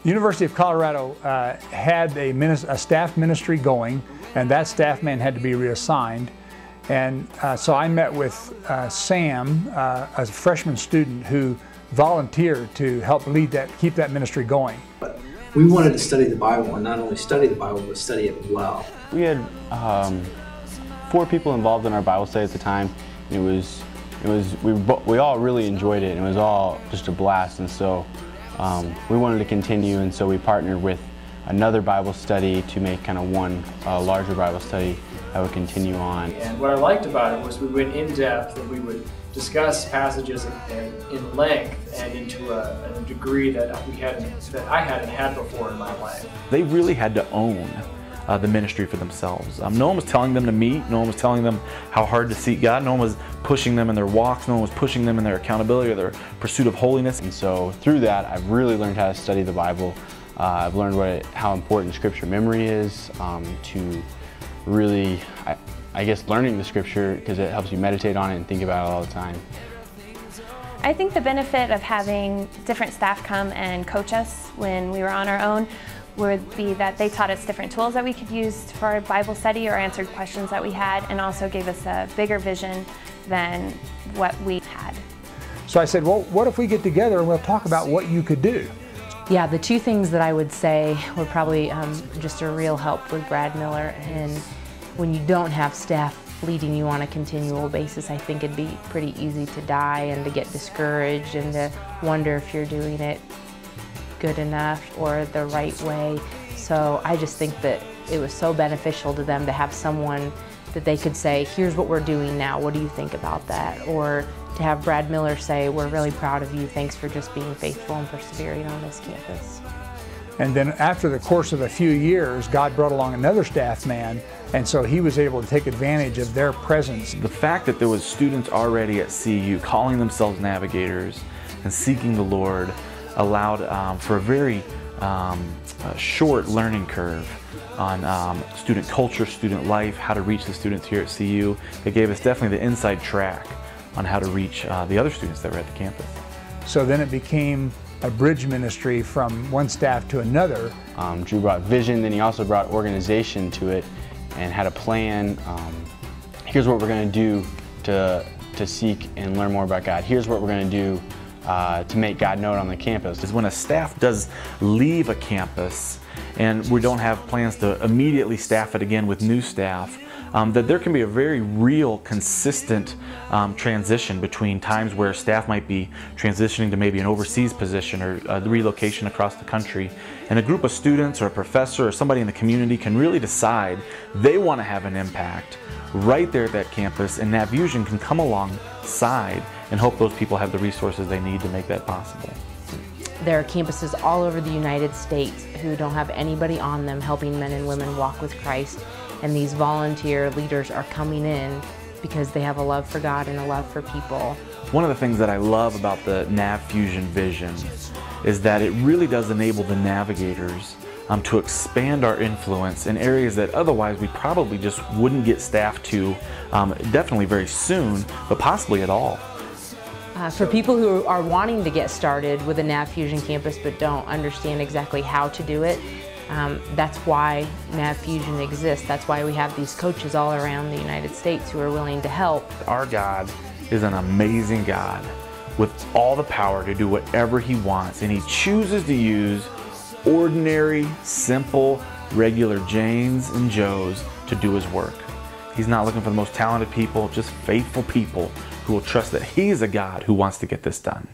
University of Colorado had a staff ministry going, and that staff man had to be reassigned. And so I met with Sam, a freshman student who volunteered to help keep that ministry going. We wanted to study the Bible, and not only study the Bible, but study it well. We had 4 people involved in our Bible study at the time. We all really enjoyed it, and it was all just a blast. And so we wanted to continue, and so we partnered with another Bible study to make kind of one larger Bible study that would continue on. And what I liked about it was we went in depth, and we would discuss passages in length and into a degree that I hadn't had before in my life. They really had to own the ministry for themselves. No one was telling them to meet, no one was telling them how hard to seek God, no one was pushing them in their walks, no one was pushing them in their accountability or their pursuit of holiness. And so through that, I've really learned how to study the Bible. I've learned how important scripture memory is, to really, I guess, learning the scripture, because it helps you meditate on it and think about it all the time. I think the benefit of having different staff come and coach us when we were on our own would be that they taught us different tools that we could use for our Bible study or answered questions that we had, and also gave us a bigger vision than what we had. So I said, well, what if we get together and we'll talk about what you could do? Yeah, the 2 things that I would say were probably just a real help with Brad Miller. And when you don't have staff leading you on a continual basis, I think it'd be pretty easy to die and to get discouraged and to wonder if you're doing it good enough or the right way. So I just think that it was so beneficial to them to have someone that they could say, here's what we're doing now, what do you think about that? Or to have Brad Miller say, we're really proud of you, thanks for just being faithful and persevering on this campus. And then after the course of a few years, God brought along another staff man, and so he was able to take advantage of their presence. The fact that there was students already at CU calling themselves navigators and seeking the Lord allowed for a very short learning curve on student culture, student life, how to reach the students here at CU. It gave us definitely the inside track on how to reach the other students that were at the campus. So then it became a bridge ministry from one staff to another. Drew brought vision, then he also brought organization to it and had a plan. Here's what we're going to do to seek and learn more about God. Here's what we're going to do to make God known on the campus. Is when a staff does leave a campus and we don't have plans to immediately staff it again with new staff, that there can be a very real, consistent transition between times where staff might be transitioning to maybe an overseas position or the relocation across the country. And a group of students or a professor or somebody in the community can really decide they want to have an impact right there at that campus, and NavFusion can come alongside and hope those people have the resources they need to make that possible. There are campuses all over the United States who don't have anybody on them helping men and women walk with Christ, and these volunteer leaders are coming in because they have a love for God and a love for people. One of the things that I love about the NavFusion vision is that it really does enable the navigators to expand our influence in areas that otherwise we probably just wouldn't get staff to, definitely very soon, but possibly at all. For people who are wanting to get started with a NavFusion campus but don't understand exactly how to do it, that's why NavFusion exists. That's why we have these coaches all around the United States who are willing to help. Our God is an amazing God with all the power to do whatever He wants, and He chooses to use ordinary, simple, regular Janes and Joes to do His work. He's not looking for the most talented people, just faithful people who will trust that He is a God who wants to get this done.